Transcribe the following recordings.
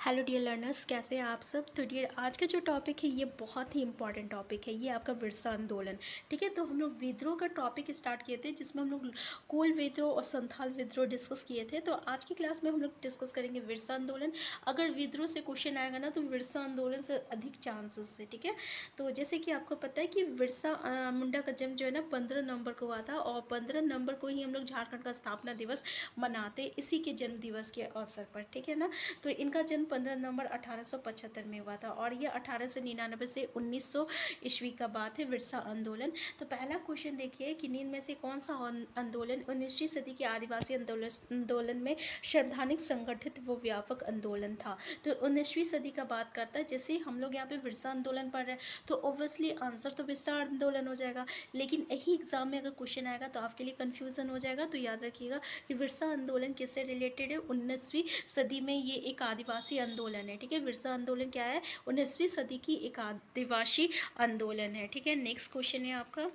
Hello dear learners, कैसे हैं आप सब। तो डियर आज का जो टॉपिक है ये बहुत ही इंपॉर्टेंट टॉपिक है, ये आपका विरसा आंदोलन। ठीक है, तो हम लोग विद्रोह का टॉपिक स्टार्ट किए थे जिसमें हम लोग कोल विद्रोह और संथाल विद्रोह डिस्कस किए थे। तो आज की क्लास में हम लोग डिस्कस करेंगे विरसा आंदोलन। अगर विद्रोह से क्वेश्चन आएगा ना तो विरसा आंदोलन से अधिक चांसेस है। ठीक है, तो जैसे कि आपको पता है कि विरसा मुंडा का जन्म जो है ना 15 नवंबर को हुआ था, और 15 नवंबर को ही हम लोग झारखंड का स्थापना दिवस मनाते इसी के जन्म दिवस के अवसर पर। ठीक है ना, तो इनका जन्म 15 नवंबर 1875 में हुआ था, और ये 1899 से 1900 ईस्वी का बात है विरसा आंदोलन। तो पहला क्वेश्चन देखिए कि निम्न में से कौन सा आंदोलन 19वीं सदी के आदिवासी आंदोलन में सर्वाधिक संगठित व व्यापक आंदोलन था। तो 19वीं सदी का बात करता है। जैसे हम लोग यहाँ पे विरसा आंदोलन पढ़ रहे हैं तो ऑब्वियसली आंसर तो विरसा आंदोलन हो जाएगा, लेकिन यही एग्जाम में अगर क्वेश्चन आएगा तो आपके लिए कंफ्यूजन हो जाएगा। तो याद रखिएगा कि विरसा आंदोलन किससे रिलेटेड है, 19वीं सदी में ये एक आदिवासी आंदोलन है। ठीक है, विरसा आंदोलन क्या है, 19वीं सदी की एक आदिवासी आंदोलन है। ठीक है, नेक्स्ट क्वेश्चन है आपका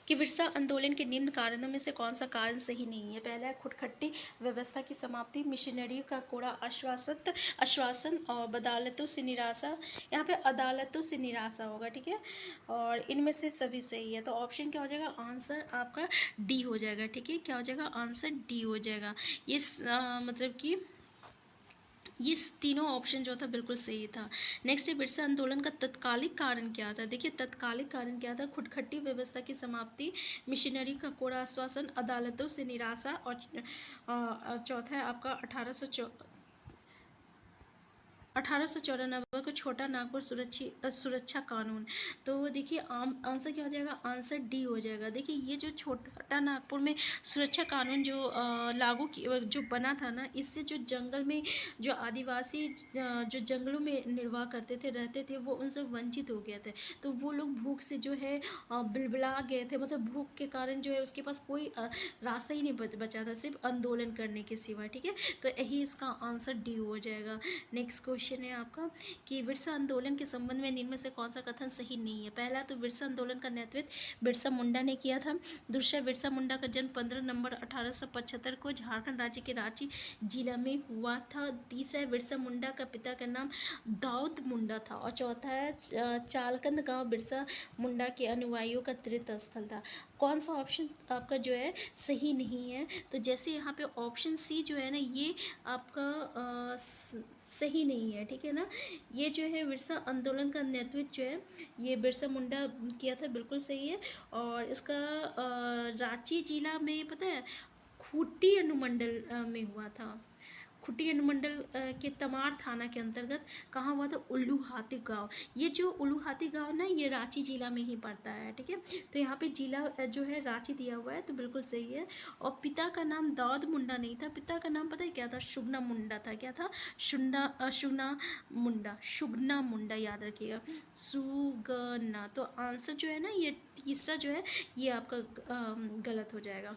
कि विरसा आंदोलन के निम्न कारणों में से कौन सा कारण सही नहीं है। पहला है खुटखट्टी व्यवस्था की समाप्ति, मिशनरी का कोड़ा आश्वासन और अदालतों से निराशा। यहाँ पे अदालतों से निराशा होगा। ठीक है, और इनमें से सभी सही है। तो ऑप्शन क्या हो जाएगा, आंसर आपका डी हो जाएगा। ठीक है, क्या हो जाएगा, आंसर डी हो जाएगा। ये मतलब कि ये तीनों ऑप्शन जो था बिल्कुल सही था। नेक्स्ट है बिरसा आंदोलन का तत्कालिक कारण क्या था। देखिए तत्कालिक कारण क्या था, खुटखट्टी व्यवस्था की समाप्ति, मिशनरी का कोड़ा आश्वासन, अदालतों से निराशा, और चौथा है आपका 1894 को छोटा नागपुर सुरक्षा कानून। तो देखिए आंसर क्या हो जाएगा, आंसर डी हो जाएगा। देखिए ये जो छोटा नागपुर में सुरक्षा कानून जो जो बना था ना, इससे जो जंगल में जो आदिवासी जो जंगलों में निर्वाह करते थे, रहते थे, वो उनसे वंचित हो गए थे। तो वो लोग भूख से जो है बिलबिला गए थे, मतलब भूख के कारण जो है उसके पास कोई रास्ता ही नहीं बचा था सिर्फ आंदोलन करने के सिवा। ठीक है, तो यही इसका आंसर डी हो जाएगा। नेक्स्ट क्वेश्चन है आपका कि बिरसा आंदोलन के संबंध में निम्न में से कौन सा कथन सही नहीं है। पहला तो बिरसा आंदोलन का नेतृत्व बिरसा मुंडा ने किया था। दूसरा, बिरसा मुंडा का जन्म 15 नवंबर 1875 को झारखंड राज्य के रांची जिला में हुआ था। तीसरा है बिरसा मुंडा का पिता का नाम दाऊद मुंडा था। और चौथा है चालकंद गांव बिरसा मुंडा के अनुयायियों का तीर्थ स्थल था। कौन सा ऑप्शन आपका जो है सही नहीं है। तो जैसे यहाँ पे ऑप्शन सी जो है ना, ये आपका सही नहीं है। ठीक है ना, ये जो है बिरसा आंदोलन का नेतृत्व जो है ये बिरसा मुंडा किया था, बिल्कुल सही है। और इसका रांची जिला में पता है खूंटी अनुमंडल में हुआ था। खुटी अनुमंडल के तमार थाना के अंतर्गत कहाँ हुआ था, उल्लू हाथी गाँव। ये जो उल्लू हाथी गाँव ना, ये रांची जिला में ही पड़ता है। ठीक है, तो यहाँ पे जिला जो है रांची दिया हुआ है, तो बिल्कुल सही है। और पिता का नाम दाऊद मुंडा नहीं था, पिता का नाम पता है क्या था, शुगना मुंडा था। क्या था, शुगना मुंडा, याद रखिएगा, सुगना। तो आंसर जो है ना, ये तीसरा जो है ये आपका गलत हो जाएगा।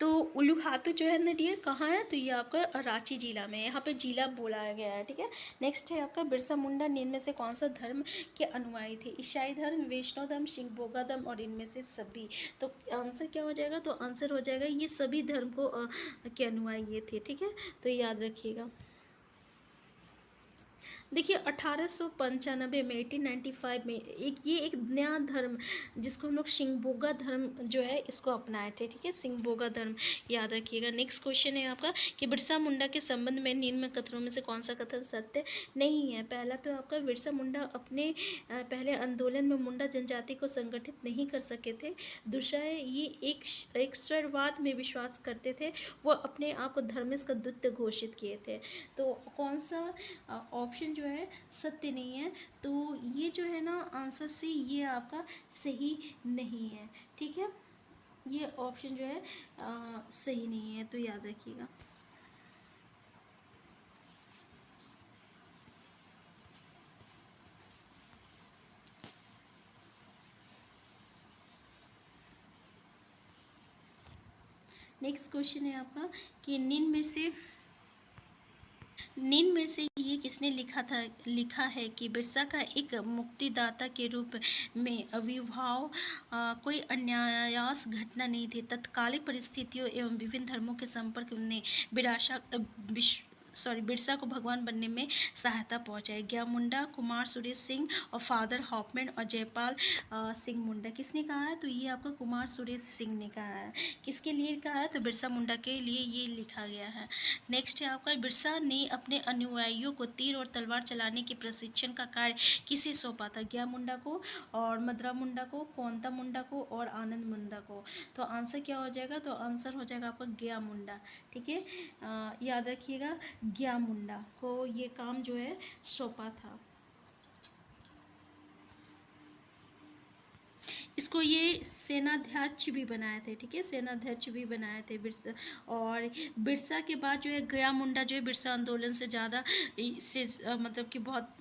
तो उलूहातू जो है ना डियर कहाँ है, तो ये आपका रांची जिला में, यहाँ पे जिला बोला गया है। ठीक है, नेक्स्ट है आपका बिरसा मुंडा निम्न में से कौन सा धर्म के अनुयायी थे। ईसाई धर्म, वैष्णव धर्म, सिंह बोगा धर्म, और इनमें से सभी। तो आंसर क्या हो जाएगा, तो आंसर हो जाएगा ये सभी धर्म को के अनुयायी ये थे। ठीक है, तो याद रखिएगा। देखिए 1895 में 1895 में एक नया धर्म जिसको हम लोग सिंगबोगा धर्म जो है इसको अपनाए थे। ठीक है, सिंगबोगा धर्म, याद रखिएगा। नेक्स्ट क्वेश्चन है आपका कि बिरसा मुंडा के संबंध में निम्न कथनों में से कौन सा कथन सत्य नहीं है। पहला तो आपका बिरसा मुंडा अपने पहले आंदोलन में मुंडा जनजाति को संगठित नहीं कर सके थे। दूसरा है ये एक स्वरवाद में विश्वास करते थे, वो अपने आप को धर्मेश का दूत घोषित किए थे। तो कौन सा ऑप्शन जो है सत्य नहीं है। तो ये जो है ना आंसर सी, ये आपका सही नहीं है। ठीक है, ये ऑप्शन जो है सही नहीं है, तो याद रखिएगा। नेक्स्ट क्वेश्चन है आपका कि निम्न में से ये किसने लिखा है कि बिरसा का एक मुक्तिदाता के रूप में आविर्भाव कोई अन्यायास घटना नहीं थी। तत्कालिक परिस्थितियों एवं विभिन्न धर्मों के संपर्क ने बिरसा को भगवान बनने में सहायता पहुंचाई। ज्ञा मुंडा, कुमार सुरेश सिंह और फादर हॉफमैन और जयपाल सिंह मुंडा। किसने कहा है? तो ये आपका कुमार सुरेश सिंह ने कहा है। किसके लिए कहा है? तो बिरसा मुंडा के लिए ये लिखा गया है। नेक्स्ट है आपका, बिरसा ने अपने अनुयायियों को तीर और तलवार चलाने के प्रशिक्षण का कार्य किसे सौंपा था? ज्ञा मुंडा को और मदरा मुंडा को, कोंता मुंडा को और आनंद मुंडा को। तो आंसर क्या हो जाएगा? तो आंसर हो जाएगा आपका ज्ञा मुंडा। ठीक है, याद रखिएगा, ज्ञा मुंडा को ये काम जो है सौंपा था। इसको ये सेनाध्यक्ष भी बनाए थे। ठीक है, सेनाध्यक्ष भी बनाए थे बिरसा। और बिरसा के बाद जो है गया मुंडा जो है बिरसा आंदोलन से ज़्यादा इससे मतलब कि बहुत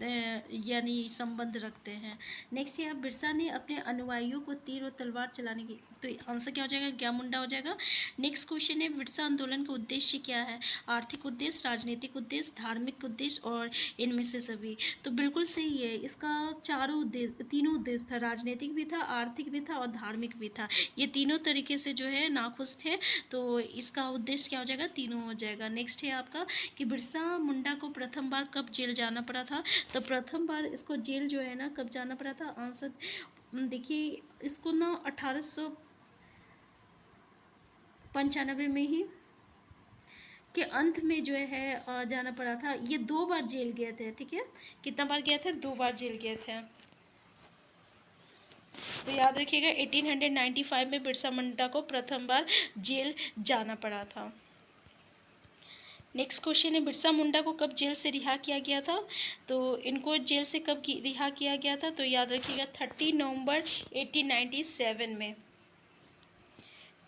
यानी संबंध रखते हैं। नेक्स्ट है, बिरसा ने अपने अनुयायियों को तीर और तलवार चलाने की, तो आंसर क्या हो जाएगा? गया मुंडा हो जाएगा। नेक्स्ट क्वेश्चन है, बिरसा आंदोलन का उद्देश्य क्या है? आर्थिक उद्देश्य, राजनीतिक उद्देश्य, धार्मिक उद्देश्य और इनमें से सभी। तो बिल्कुल सही है, इसका चारों उद्देश्य, तीनों उद्देश्य था, राजनीतिक भी था, आर्थिक भी था और धार्मिक भी था। ये तीनों तरीके से जो है नाखुश थे, तो इसका उद्देश्य क्या हो जाएगा? तीनों हो जाएगा। नेक्स्ट है आपका कि बिरसा मुंडा को प्रथम बार कब जेल जाना पड़ा था? तो प्रथम बार इसको जेल जो है ना कब जाना पड़ा था? आंसर देखिए, इसको ना 1895 में ही के अंत में जो है जाना पड़ा था। ये 2 बार जेल गए थे। ठीक है, कितना बार गए थे? 2 बार जेल गए थे। तो याद रखिएगा, 1895 में बिरसा मुंडा को प्रथम बार जेल जाना पड़ा था। नेक्स्ट क्वेश्चन है, बिरसा मुंडा को कब जेल से रिहा किया गया था? तो इनको जेल से कब रिहा किया गया था? तो याद रखिएगा 30 नवंबर 1897 में।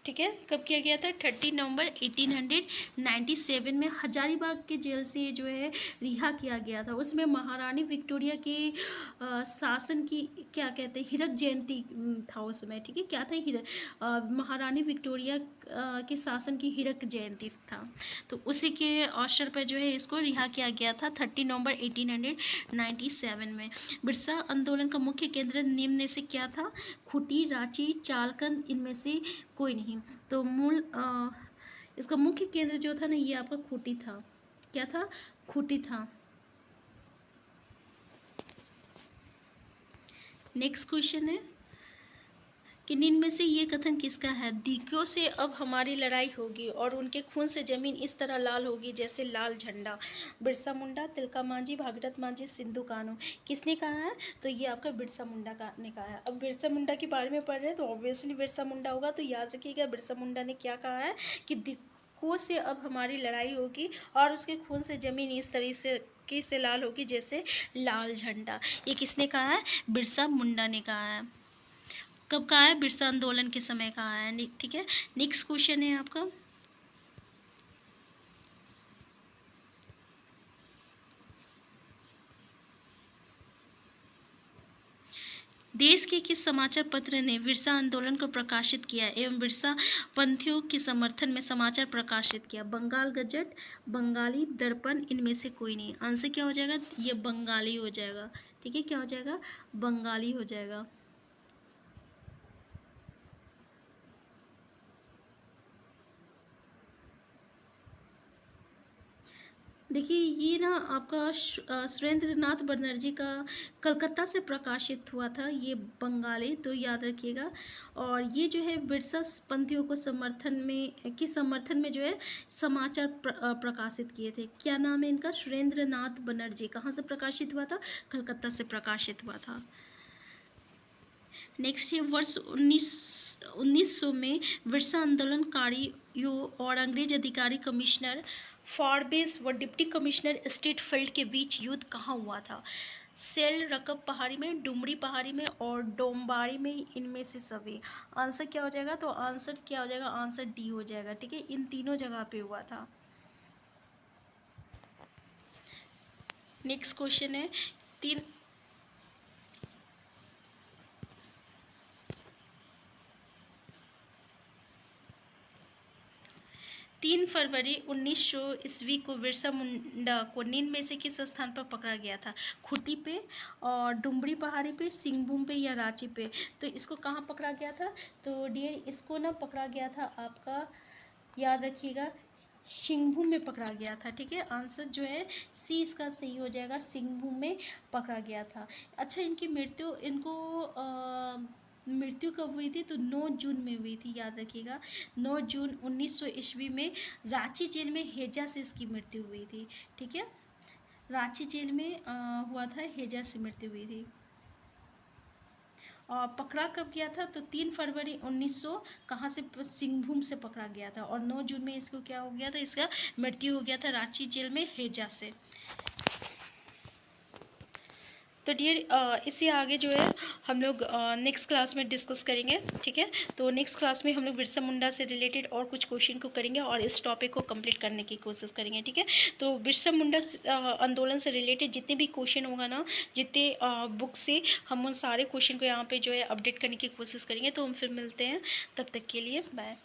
ठीक है, कब किया गया था? 30 नवंबर 1897 में हजारीबाग के जेल से जो है रिहा किया गया था। उसमें महारानी विक्टोरिया के शासन की, क्या कहते हैं, हीरक जयंती था उसमें। ठीक है, क्या था? महारानी विक्टोरिया के शासन की हीरक जयंती था। तो उसी के अवसर पर जो है इसको रिहा किया गया था 30 नवंबर 1897 में। बिरसा आंदोलन का मुख्य केंद्र निम्न में से क्या था? खूंटी, रांची, चालकंद, इनमें से कोई नहीं। तो मूल इसका मुख्य केंद्र जो था ना, ये आपका खूंटी था। क्या था? खूंटी था। नेक्स्ट क्वेश्चन है कि निम्न में से ये कथन किसका है? दीकों से अब हमारी लड़ाई होगी और उनके खून से जमीन इस तरह लाल होगी जैसे लाल झंडा। बिरसा मुंडा, तिलका मांझी, भागीरथ मांझी, सिंधु कान्हू। किसने कहा है? तो ये आपका बिरसा मुंडा ने कहा है। अब बिरसा मुंडा के बारे में पढ़ रहे हैं तो ऑब्वियसली बिरसा मुंडा होगा। तो याद रखिएगा, बिरसा मुंडा ने क्या कहा है कि दीकों से अब हमारी लड़ाई होगी और उसके खून से जमीन इस तरीके से लाल होगी जैसे लाल झंडा। ये किसने कहा है? बिरसा मुंडा ने कहा है। कब कहा है? बिरसा आंदोलन के समय कहा है। ठीक है, नेक्स्ट क्वेश्चन है आपका, देश के किस समाचार पत्र ने बिरसा आंदोलन को प्रकाशित किया एवं बिरसा पंथियों के समर्थन में समाचार प्रकाशित किया? बंगाल गजट, बंगाली दर्पण, इनमें से कोई नहीं। आंसर क्या हो जाएगा? ये बंगाली हो जाएगा। ठीक है, क्या हो जाएगा? बंगाली हो जाएगा। देखिए, ये ना आपका सुरेंद्रनाथ बनर्जी का कलकत्ता से प्रकाशित हुआ था, ये बंगाली, तो याद रखिएगा। और ये जो है बिरसा पंथियों को समर्थन में जो है समाचार प्रकाशित किए थे। क्या नाम है इनका? सुरेंद्रनाथ बनर्जी। कहाँ से प्रकाशित हुआ था? कलकत्ता से प्रकाशित हुआ था। नेक्स्ट है, वर्ष 1900 में बिरसा आंदोलनकारियों और अंग्रेज अधिकारी कमिश्नर फॉरबेस व डिप्टी कमिश्नर स्टेट फील्ड के बीच युद्ध कहाँ हुआ था? सेल रकब पहाड़ी में, डुमरी पहाड़ी में और डोम्बारी में, इनमें से सभी। आंसर क्या हो जाएगा? तो आंसर क्या हो जाएगा? आंसर डी हो जाएगा। ठीक है, इन तीनों जगह पे हुआ था। नेक्स्ट क्वेश्चन है, तीन 3 फरवरी 1900 ईस्वी को बिरसा मुंडा को निम्न में से किस स्थान पर पकड़ा गया था? खूंटी पे और डुमरी पहाड़ी पे, सिंहभूम पे या रांची पे? तो इसको कहाँ पकड़ा गया था? तो डियर, इसको ना पकड़ा गया था आपका, याद रखिएगा, सिंहभूम में पकड़ा गया था। ठीक है, आंसर जो है सी इसका सही हो जाएगा, सिंहभूम में पकड़ा गया था। अच्छा, इनकी मृत्यु कब हुई थी? तो 9 जून में हुई थी, याद रखिएगा। 9 जून 1900 ईस्वी में रांची जेल में हैजा से इसकी मृत्यु हुई थी। ठीक है, रांची जेल में हुआ था, हैजा से मृत्यु हुई थी। और पकड़ा कब गया था? तो 3 फरवरी 1900 कहाँ से? सिंहभूम से पकड़ा गया था। और 9 जून में इसको क्या हो गया था? इसका मृत्यु हो गया था रांची जेल में हैजा से। तो डियर, इससे आगे जो है हम लोग नेक्स्ट क्लास में डिस्कस करेंगे। ठीक है, तो नेक्स्ट क्लास में हम लोग बिरसा मुंडा से रिलेटेड और कुछ क्वेश्चन को करेंगे और इस टॉपिक को कंप्लीट करने की कोशिश करेंगे। ठीक है, तो बिरसा मुंडा आंदोलन से रिलेटेड जितने भी क्वेश्चन होगा ना, जितने बुक से, हम उन सारे क्वेश्चन को यहाँ पे जो है अपडेट करने की कोशिश करेंगे। तो हम फिर मिलते हैं, तब तक के लिए बाय।